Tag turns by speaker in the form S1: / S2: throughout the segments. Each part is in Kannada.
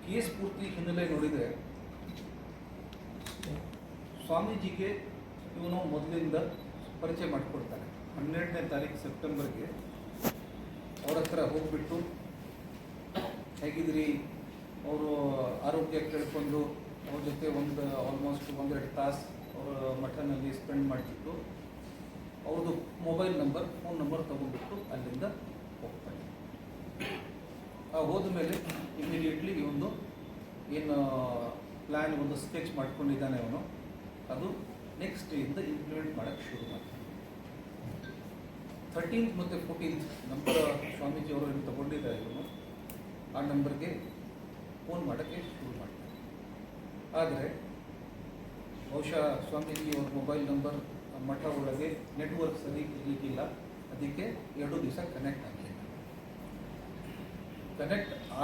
S1: ಕೇಸ್ ಪೂರ್ತಿ ಹಿನ್ನೆಲೆ ನೋಡಿದರೆ ಸ್ವಾಮೀಜಿಗೆ ಇವನು ಮೊದಲಿಂದ ಪರಿಚಯ ಮಾಡಿಕೊಡ್ತಾನೆ. 12ನೇ ತಾರೀಕು ಸೆಪ್ಟೆಂಬರ್ಗೆ ಅವ್ರ ಹತ್ರ ಹೋಗ್ಬಿಟ್ಟು ಹೇಗಿದ್ರಿ, ಅವರು ಆರೋಗ್ಯ ಕೇಳ್ಕೊಂಡು ಅವ್ರ ಜೊತೆ ಆಲ್ಮೋಸ್ಟ್ 1-2 ತಾಸು ಅವರ ಮಠನಲ್ಲಿ ಸ್ಪೆಂಡ್ ಮಾಡಿಬಿಟ್ಟು ಅವ್ರದ್ದು ಫೋನ್ ನಂಬರ್ ತೊಗೊಂಡ್ಬಿಟ್ಟು ಅಲ್ಲಿಂದ ಹೋಗ್ತಾನೆ. ಹೋದ ಮೇಲೆ ಇಮಿಡಿಯೇಟ್ಲಿ ಇವನು ಏನು ಪ್ಲ್ಯಾನ್ ಒಂದು ಸ್ಕೆಚ್ ಮಾಡ್ಕೊಂಡಿದ್ದಾನೆ ಅವನು, ಅದು ನೆಕ್ಸ್ಟ್ ಇಂದ ಇಂಪ್ಲಿಮೆಂಟ್ ಮಾಡೋಕ್ಕೆ ಶುರು ಮಾಡ್ತಾನೆ. 13th ಮತ್ತು 14th ನಂಬರ್ ಸ್ವಾಮೀಜಿ ಅವರು ಏನು ತಗೊಂಡಿದ್ದಾರೆ ಇವನು, ಆ ನಂಬರ್ಗೆ ಫೋನ್ ಮಾಡೋಕ್ಕೆ ಶುರು ಮಾಡ್ತಾರೆ. ಆದರೆ ಬಹುಶಃ ಸ್ವಾಮೀಜಿ ಅವ್ರ ಮೊಬೈಲ್ ನಂಬರ್ ಮಠ ಒಳಗೆ ನೆಟ್ವರ್ಕ್ ಸರಿ ಇರಲಿಕ್ಕಿಲ್ಲ, ಅದಕ್ಕೆ 2 ದಿವಸ ಕನೆಕ್ಟ್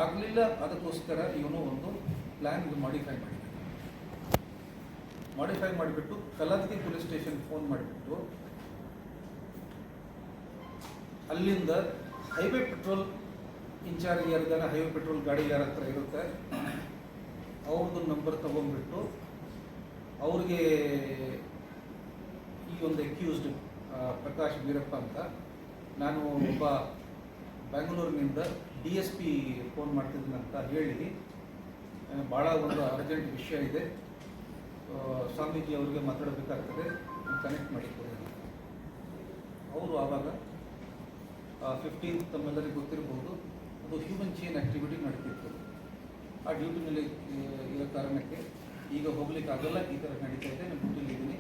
S1: ಆಗಲಿಲ್ಲ. ಅದಕ್ಕೋಸ್ಕರ ಇವನು ಒಂದು ಪ್ಲ್ಯಾನ್ ಮಾಡಿಫೈ ಮಾಡಿಬಿಟ್ಟು ಕಲದಗಿ ಪೊಲೀಸ್ ಸ್ಟೇಷನ್ ಫೋನ್ ಮಾಡಿಬಿಟ್ಟು ಅಲ್ಲಿಂದ ಹೈವೇ ಪೆಟ್ರೋಲ್ ಇನ್ಚಾರ್ಜ್ ಯಾರಿದ್ದಾನೆ, ಹೈವೇ ಪೆಟ್ರೋಲ್ ಗಾಡಿ ಯಾರ ಹತ್ರ ಇರುತ್ತೆ ಅವ್ರದ್ದು ನಂಬರ್ ತೊಗೊಂಡ್ಬಿಟ್ಟು ಅವ್ರಿಗೆ ಈ ಒಂದು ಅಕ್ಯೂಸ್ಡ್ ಪ್ರಕಾಶ್ ವೀರಪ್ಪ ಅಂತ, ನಾನು ಒಬ್ಬ ಬೆಂಗಳೂರಿನಿಂದ DSP ಫೋನ್ ಮಾಡ್ತಿದ್ದೀನಿ ಅಂತ ಹೇಳಿ, ಭಾಳ ಒಂದು ಅರ್ಜೆಂಟ್ ವಿಷಯ ಇದೆ, ಸ್ವಾಮೀಜಿ ಅವ್ರಿಗೆ ಮಾತಾಡಬೇಕಾಗ್ತದೆ, ಕನೆಕ್ಟ್ ಮಾಡಿಕೊಡಿ. ಅವರು ಆವಾಗ 15th ತಮ್ಮೆಲ್ಲರಿಗೂ ಗೊತ್ತಿರಬಹುದು, ಅದು ಹ್ಯೂಮನ್ ಚೈನ್ ಆ್ಯಕ್ಟಿವಿಟಿ ನಡೀತಿತ್ತು. ಆ ಡ್ಯೂಟಿನಲ್ಲಿ ಇರೋ ಕಾರಣಕ್ಕೆ ಈಗ ಹೋಗ್ಲಿಕ್ಕಾಗಲ್ಲ, ಈ ಥರ ನಡೀತಾ ಇದೆ, ನಾನು ಡ್ಯೂಟಿಲಿದ್ದೀನಿ,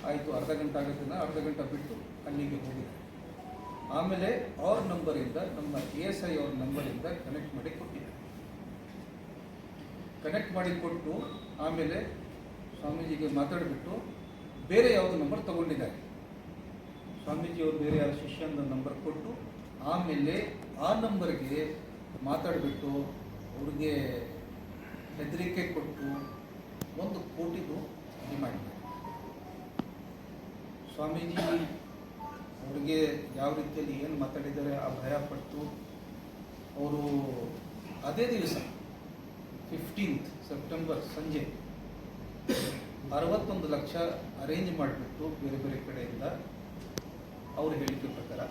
S1: ಆಯಿತು ಅರ್ಧ ಗಂಟೆ ಅರ್ಧ ಗಂಟೆ ಬಿಟ್ಟು ಅಲ್ಲಿಗೆ ಹೋಗಿದೆ. ಆಮೇಲೆ ಅವ್ರ ನಂಬರಿಂದ, ನಮ್ಮ ASI ಅವ್ರ ನಂಬರಿಂದ ಕನೆಕ್ಟ್ ಮಾಡಿ ಕೊಟ್ಟು ಆಮೇಲೆ ಸ್ವಾಮೀಜಿಗೆ ಮಾತಾಡಿಬಿಟ್ಟು ಬೇರೆ ಯಾವುದು ನಂಬರ್ ತಗೊಂಡಿದ್ದಾರೆ. ಸ್ವಾಮೀಜಿಯವರು ಬೇರೆ ಯಾರು ಶಿಷ್ಯನ ನಂಬರ್ ಕೊಟ್ಟು ಆಮೇಲೆ ಆ ನಂಬರ್ಗೆ ಮಾತಾಡಿಬಿಟ್ಟು ಅವ್ರಿಗೆ ಹೆದರಿಕೆ ಕೊಟ್ಟು 1 ಕೋಟಿದು ಡಿಮ್ಯಾಂಡ್ ಮಾಡಿ. ಸ್ವಾಮೀಜಿ ಅವ್ರಿಗೆ ಯಾವ ರೀತಿಯಲ್ಲಿ ಏನು ಮಾತಾಡಿದ್ದಾರೆ ಆ ಭಯಪಟ್ಟು ಅವರು ಅದೇ ದಿವಸ 15th ಸೆಪ್ಟೆಂಬರ್ ಸಂಜೆ 61 ಲಕ್ಷ ಅರೇಂಜ್ ಮಾಡಿಬಿಟ್ಟು ಬೇರೆ ಬೇರೆ ಕಡೆಯಿಂದ ಅವ್ರ ಹೇಳಿಕೆ ಪ್ರಕಾರ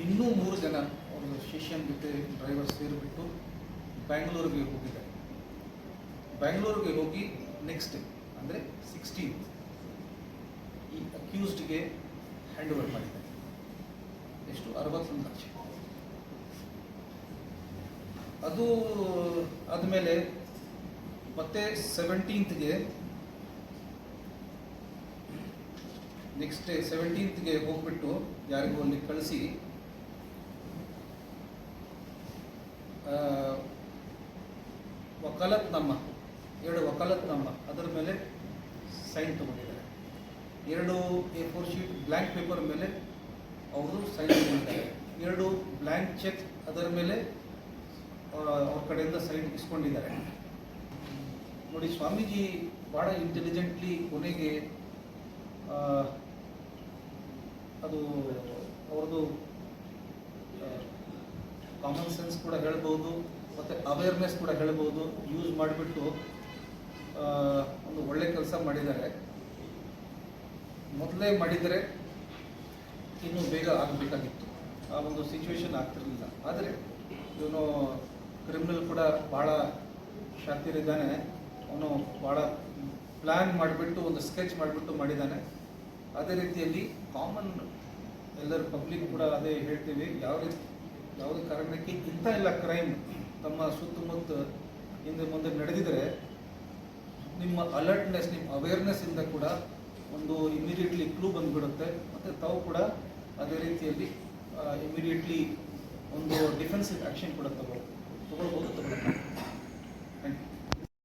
S1: ಇನ್ನೂ 3 ಜನ ಅವ್ರ ಶಿಷ್ಯನ ಜೊತೆ ಡ್ರೈವರ್ ಸೇರಿಬಿಟ್ಟು ಬ್ಯಾಂಗ್ಳೂರಿಗೆ ಹೋಗಿದ್ದಾರೆ. ಬ್ಯಾಂಗ್ಳೂರಿಗೆ ಹೋಗಿ ನೆಕ್ಸ್ಟ್ ಅಂದರೆ 16th ಈ ಅಕ್ಯೂಸ್ಡ್ಗೆ ಹ್ಯಾಂಡ್ ಓವರ್ ಮಾಡಿದ್ದಾರೆ. ಎಷ್ಟು? 61 ಲಕ್ಷ. ಅದು ಆದಮೇಲೆ ಮತ್ತೆ 17th ನೆಕ್ಸ್ಟ್ ಡೇ 17th ಹೋಗ್ಬಿಟ್ಟು ಯಾರಿಗೂ ಅಲ್ಲಿ ಕಳಿಸಿ ಎರಡು ವಕಾಲತ್ನಾಮ ಅದರ ಮೇಲೆ ಸೈನ್ ತಗೊಂಡಿದ್ದಾರೆ. 2 A4 ಶೀಟ್ ಬ್ಲ್ಯಾಂಕ್ ಪೇಪರ್ ಮೇಲೆ ಅವರು ಸೈನ್ ತಗೊಂಡಿದ್ದಾರೆ. 2 ಬ್ಲ್ಯಾಂಕ್ ಚೆಕ್ ಅದರ ಮೇಲೆ ಅವ್ರ ಕಡೆಯಿಂದ ಸೈನ್ ಇಸ್ಕೊಂಡಿದ್ದಾರೆ. ನೋಡಿ, ಸ್ವಾಮೀಜಿ ಭಾಳ ಇಂಟೆಲಿಜೆಂಟ್ಲಿ ಕೊನೆಗೆ ಅದು ಅವ್ರದ್ದು ಕಾಮನ್ ಸೆನ್ಸ್ ಕೂಡ ಹೇಳ್ಬೋದು ಮತ್ತು ಅವೇರ್ನೆಸ್ ಕೂಡ ಹೇಳ್ಬೋದು, ಯೂಸ್ ಮಾಡಿಬಿಟ್ಟು ಒಂದು ಒಳ್ಳೆ ಕೆಲಸ ಮಾಡಿದ್ದಾರೆ. ಮೊದಲೇ ಮಾಡಿದರೆ ಇನ್ನೂ ಬೇಗ ಆಗಬೇಕಾಗಿತ್ತು, ಆ ಒಂದು ಸಿಚುವೇಶನ್ ಆಗ್ತಿರಲಿಲ್ಲ. ಆದರೆ ಇವನು ಕ್ರಿಮಿನಲ್ ಕೂಡ ಭಾಳ ಶಾತಿರಿದ್ದಾನೆ, ಅವನು ಭಾಳ ಪ್ಲ್ಯಾನ್ ಮಾಡಿಬಿಟ್ಟು ಒಂದು ಸ್ಕೆಚ್ ಮಾಡಿಬಿಟ್ಟು ಮಾಡಿದ್ದಾನೆ. ಅದೇ ರೀತಿಯಲ್ಲಿ ಕಾಮನ್ ಎಲ್ಲರ ಪಬ್ಲಿಕ್ ಕೂಡ ಅದೇ ಹೇಳ್ತೀವಿ, ಯಾವುದೇ ಕಾರಣಕ್ಕೆ ಇಂಥ ಎಲ್ಲ ಕ್ರೈಮ್ ತಮ್ಮ ಸುತ್ತಮುತ್ತ ಹಿಂದೆ ಮುಂದೆ ನಡೆದಿದ್ರೆ ನಿಮ್ಮ ಅಲರ್ಟ್ನೆಸ್, ನಿಮ್ಮ ಅವೇರ್ನೆಸ್ಸಿಂದ ಕೂಡ ಒಂದು ಇಮಿಡಿಯೇಟ್ಲಿ ಕ್ಲೂ ಬಂದುಬಿಡುತ್ತೆ ಮತ್ತು ತಾವು ಕೂಡ ಅದೇ ರೀತಿಯಲ್ಲಿ ಇಮಿಡಿಯೇಟ್ಲಿ ಒಂದು ಡಿಫೆನ್ಸಿವ್ ಆ್ಯಕ್ಷನ್ ಕೂಡ ತಗೊಳ್ಬೋದು.